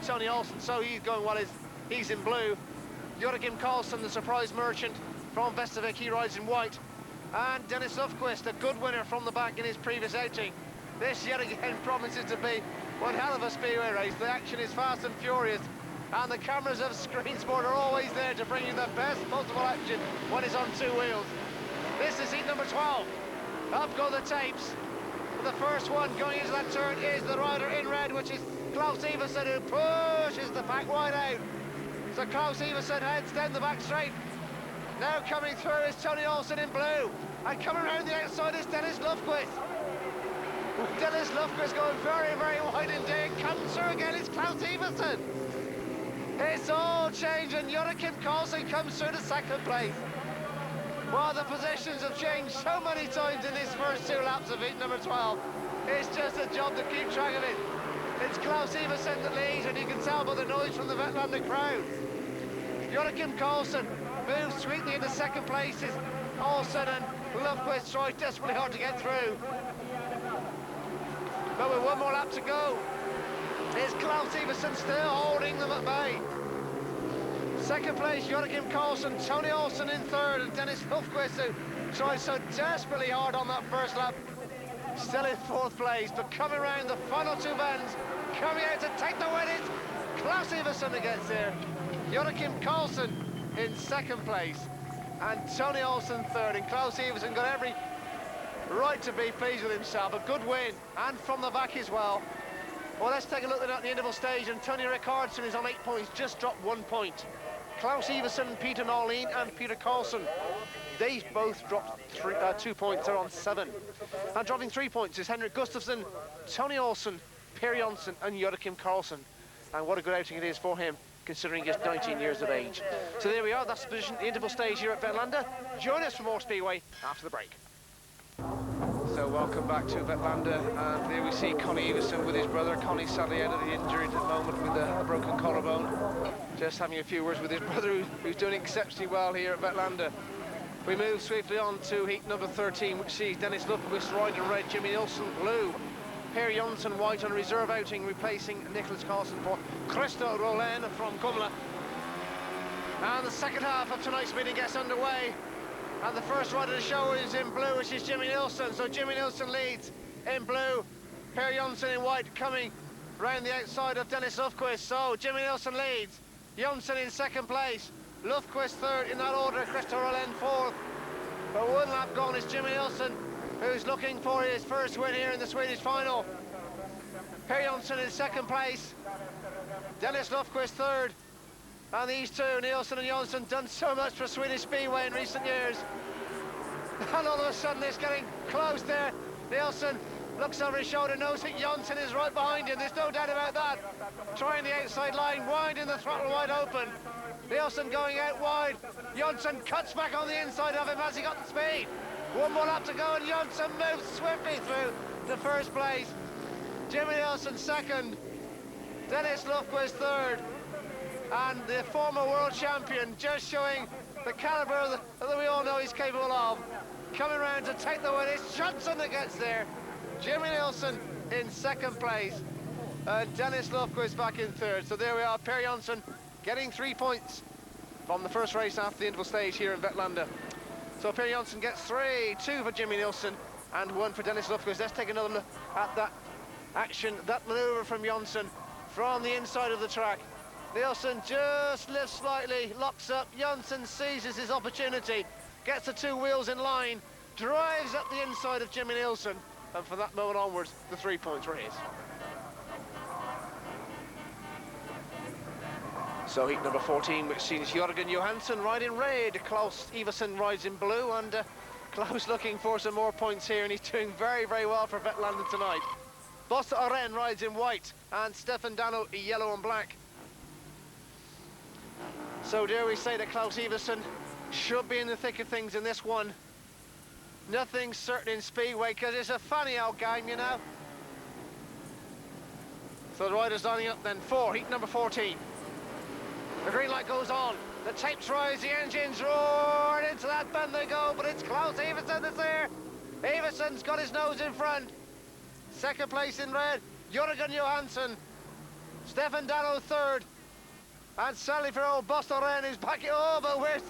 Tony Olsen, so he's going well, he's in blue. Uragan Carson, the surprise merchant from Vestavik, he rides in white. And Dennis Lofquist, a good winner from the back in his previous outing. This yet again promises to be one hell of a speedway race. The action is fast and furious, and the cameras of Screen Sport are always there to bring you the best possible action when it's on two wheels. This is heat number 12. Up go the tapes. The first one going into that turn is the rider in red, which is Klaus Iversen, who pushes the pack wide out. So Klaus Iversen heads down the back straight. Now coming through is Tony Olsen in blue. And coming around the outside is Dennis Lofquist. Dennis Lofquist going very, very wide indeed. Comes through again, it's Klaus Iversen. It's all changed, and Uragan Carson comes through to second place. Well, the positions have changed so many times in these first two laps of heat number 12. It's just a job to keep track of it. It's Klaus Iversen that leads, and you can tell by the noise from the Vetlanda crowd. Uragan Carson moves sweetly into second places. Olsen and Lofquist try desperately hard to get through. But with one more lap to go, is Klaus Iversen still holding them at bay. Second place, Uragan Carson, Tony Olsen in third, and Dennis Lofquist, who tried so desperately hard on that first lap, still in fourth place. But coming around the final two bends, coming out to take the win, it's Klaus Iversen that gets there. Uragan Carson in second place, and Tony Olsen third, and Klaus Iversen got every right to be pleased with himself. A good win, and from the back as well. Well, let's take a look at the interval stage, and Tony Rickardson is on 8 points, just dropped 1 point. Klaus Iversen, Peter Norlin and Peter Carson, they both dropped 2 points, they're on 7. And dropping 3 points is Henrik Gustafsson, Tony Olsen, Per Johansson and Uragan Carson. And what a good outing it is for him, considering he's 19 years of age. So there we are, that's the position, the interval stage here at Vetlanda. Join us for more Speedway after the break. So welcome back to Vetlanda, and there we see Connie Iversen with his brother. Connie sadly out of the injury at the moment with a broken collarbone. Just having a few words with his brother, who's doing exceptionally well here at Vetlanda. We move swiftly on to heat number 13, which sees Dennis Lofquist riding red, Jimmy Nilsson blue, Per Johansson white on a reserve outing, replacing Nicholas Carson for Christo Rollin from Kumla. And the second half of tonight's meeting gets underway. And the first rider to show is in blue, which is Jimmy Nilsson. So Jimmy Nilsson leads in blue, Per Johansson in white coming round the outside of Dennis Lofquist. So Jimmy Nilsson leads, Johansson in second place, Lofquist third in that order, Christo Rollin fourth. But 1 lap gone is Jimmy Nilsson, who's looking for his first win here in the Swedish final. Per Johansson in second place, Dennis Lofquist third. And these two, Nilsson and Johansson, done so much for Swedish Speedway in recent years. And all of a sudden it's getting close there. Nilsson looks over his shoulder, knows that Johansson is right behind him, there's no doubt about that. Trying the outside line, winding the throttle wide open. Nilsson going out wide. Johansson cuts back on the inside of him as he got the speed. 1 more lap to go, and Johansson moves swiftly through the first place. Jimmy Nilsson second. Dennis Lofquist third. And the former world champion just showing the calibre that we all know he's capable of. Coming around to take the win, it's Johansson that gets there. Jimmy Nilsson in second place, and Dennis Lofquist back in third. So there we are, Per Johansson getting 3 points from the first race after the interval stage here in Vetlanda. So Per Johansson gets 3, 2 for Jimmy Nilsson and 1 for Dennis Lofquist. Let's take another look at that action, that manoeuvre from Johansson from the inside of the track. Nilsson just lifts slightly, locks up, Johansson seizes his opportunity, gets the 2 wheels in line, drives up the inside of Jimmy Nilsson, and from that moment onwards, the 3 points were his. So heat number 14, which sees Uragan Johansson riding red, Klaus Iversen rides in blue, and Klaus looking for some more points here, and he's doing very, very well for Vetlanda tonight. Bosse Oren rides in white, and Stefan Dano yellow and black. So dare we say that Klaus Iversen should be in the thick of things in this one. Nothing's certain in Speedway, because it's a funny old game, you know. So the riders lining up then for heat number 14. The green light goes on, the tapes rise, the engines roar, and into that bend they go, but it's Klaus Iversen that's there. Iversen's got his nose in front. Second place in red, Uragan Johansson. Stefan Dano third. And sadly for old Boston who's back. Oh, but where's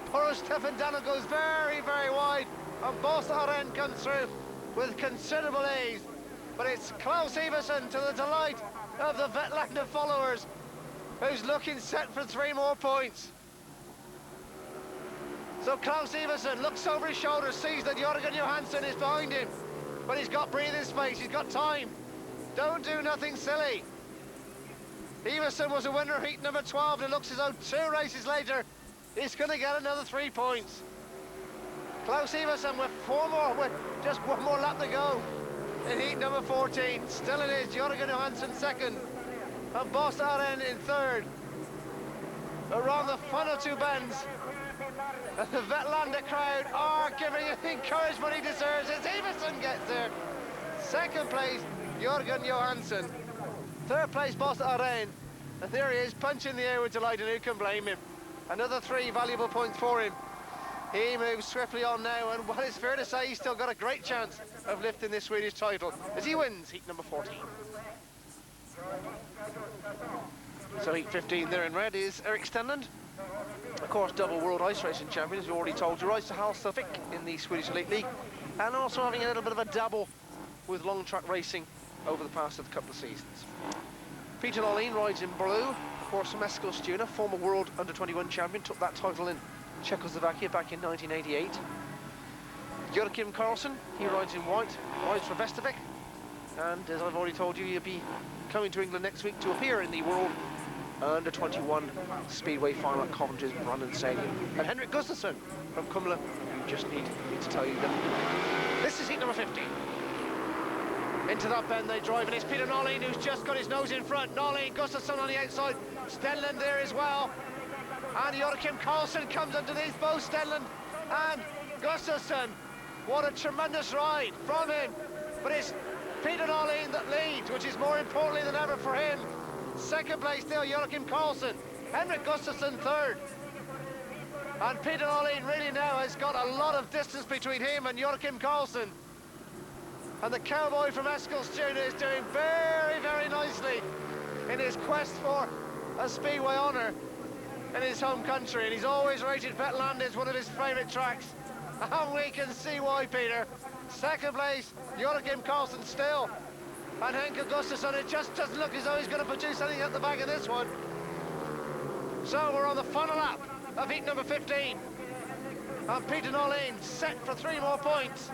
poor Stefan Dano goes very, very wide. And Boston comes through with considerable ease. But it's Klaus Iversen, to the delight of the Vetlanda followers, who's looking set for 3 more points. So Klaus Iversen looks over his shoulder, sees that Johansson is behind him, but he's got breathing space, he's got time. Don't do nothing silly. Iversen was a winner of heat number 12, and it looks as though 2 races later, he's going to get another 3 points. Klaus Iversen with just 1 more lap to go in heat number 14. Still it is Johansson second, and Boston in third. Around the final 2 bends, and the Vetlanda crowd are giving him the encouragement he deserves as Iversen gets there. Second place, Johansson. Third place, Boston. And there he is, punching the air with delight, and who can blame him? Another 3 valuable points for him. He moves swiftly on now, and what is fair to say, he's still got a great chance of lifting this Swedish title as he wins heat number 14. So heat 15 there in red is Erik Stenlund. Of course, double world ice racing champion, as we already told you, rides to Halstavik in the Swedish Elite League, and also having a little bit of a dabble with long track racing over the past couple of seasons. Peter Olsen rides in blue, of course, from Eskilstuna, former world under-21 champion, took that title in Czechoslovakia back in 1988. Joachim Carson, he rides in white, rides for Vestavik, and as I've already told you, he'll be coming to England next week to appear in the world under-21 Speedway final at Coventry's Brandon Stadium. And Henrik Gustafsson from Kumla, you just need to tell you that this is heat number 15. Into that bend they drive, and it's Peter Olsen who's just got his nose in front. Olsen, Gustafsson on the outside, Stenlund there as well. And Joachim Carson comes underneath both Stenlund and Gustafsson. What a tremendous ride from him. But it's Peter Olsen that leads, which is more importantly than ever for him. Second place still Joachim Carson. Henrik Gustafsson third. And Peter Olsen really now has got a lot of distance between him and Joachim Carson. And the cowboy from Eskilstuna is doing very, very nicely in his quest for a Speedway honour in his home country. And he's always rated Vetlanda as one of his favourite tracks. And we can see why, Peter. Second place, Joachim Carson still. And Henrik Gustafsson, it just doesn't look as though he's going to produce anything at the back of this one. So we're on the final lap of heat number 15. And Peter Olsen set for 3 more points.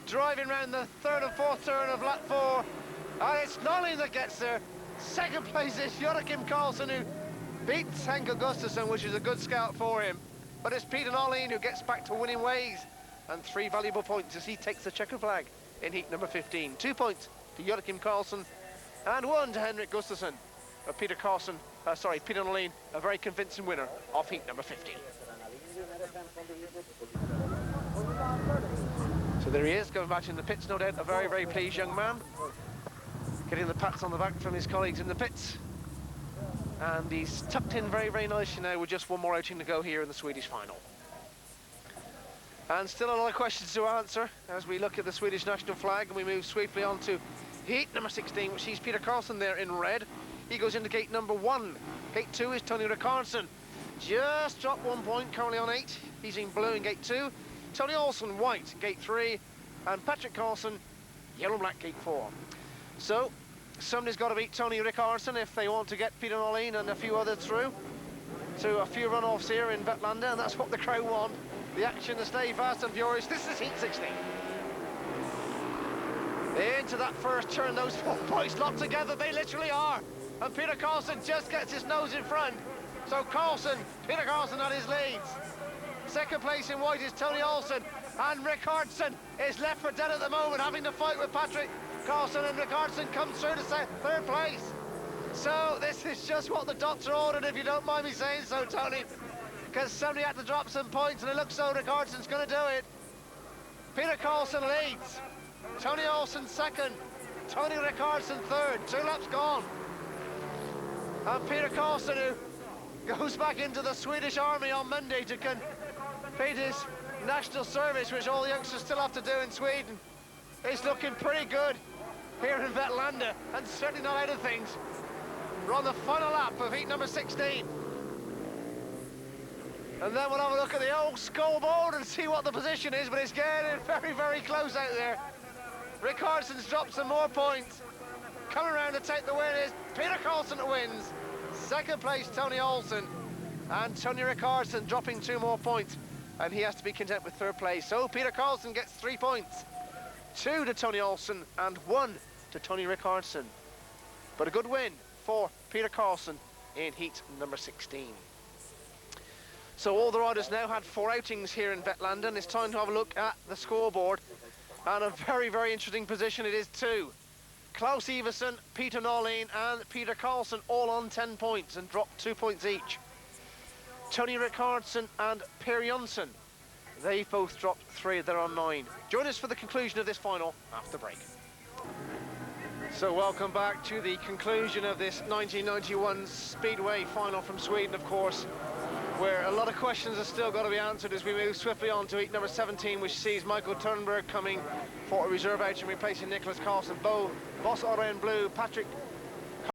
Driving round the 3rd and 4th turn of lap 4. And it's Olsen that gets there. Second place is Joachim Carson, who beats Henrik Gustafsson, which is a good scout for him. But it's Peter Olsen who gets back to winning ways. And 3 valuable points as he takes the checkered flag in heat number 15. 2 points to Joachim Carson and 1 to Henrik Gustafsson. But Peter Olsen, a very convincing winner of heat number 15. So there he is, going back in the pits, no doubt a very, very pleased young man. Getting the pats on the back from his colleagues in the pits. And he's tucked in very, very nicely now with just 1 more outing to go here in the Swedish final. And still a lot of questions to answer as we look at the Swedish national flag, and we move swiftly on to heat number 16, which sees Peter Carson there in red. He goes into gate number 1. Gate 2 is Tony Carson. Just dropped 1 point, currently on 8. He's in blue in gate 2. Tony Olsen, white, gate 3. And Patrick Carson, yellow and black, gate 4. So, somebody's got to beat Tony Carson if they want to get Peter Olsen and a few others through. So a few runoffs here in Vetlanda, and that's what the crowd want. The action to stay fast and furious. This is heat 16. Into that first turn, those 4 boys locked together, they literally are. And Peter Carson just gets his nose in front. So Peter Carson at his leads. Second place in white is Tony Olsen, and Rickardson is left for dead at the moment, having to fight with Patrick Carson, and Rickardson comes through to 3rd place. So this is just what the doctor ordered, if you don't mind me saying so, Tony. Because somebody had to drop some points, and it looks so Rickardson's going to do it. Peter Carson leads. Tony Olsen second. Tony Rickardson third. 2 laps gone. And Peter Carson, who goes back into the Swedish Army on Monday to complete his national service, which all the youngsters still have to do in Sweden, is looking pretty good. here in Vetlanda, and certainly not out of things. We're on the final lap of heat number 16. And then we'll have a look at the old scoreboard and see what the position is, but it's getting very, very close out there. Rick Carson's dropped some more points. Coming around to take the win is Peter Carson wins. Second place, Tony Olsen. And Tony Carson dropping 2 more points. And he has to be content with third place. So Peter Carson gets 3 points. 2 to Tony Olsen and 1 to Tony Carson. But a good win for Peter Carson in heat number 16. So all the riders now had 4 outings here in Vetlanda, and it's time to have a look at the scoreboard. And a very, very interesting position it is too. Klaus Iversen, Peter Norlin and Peter Carlson all on 10 points and dropped 2 points each. Tony Carson and Per Johansson, they've both dropped 3, they're on 9. Join us for the conclusion of this final after the break. So welcome back to the conclusion of this 1991 Speedway final from Sweden, of course, where a lot of questions have still got to be answered as we move swiftly on to heat number 17, which sees Michael Turnberg coming for a reserve outing, replacing Nicholas Carlson. Bo, Boss Ora in blue, Patrick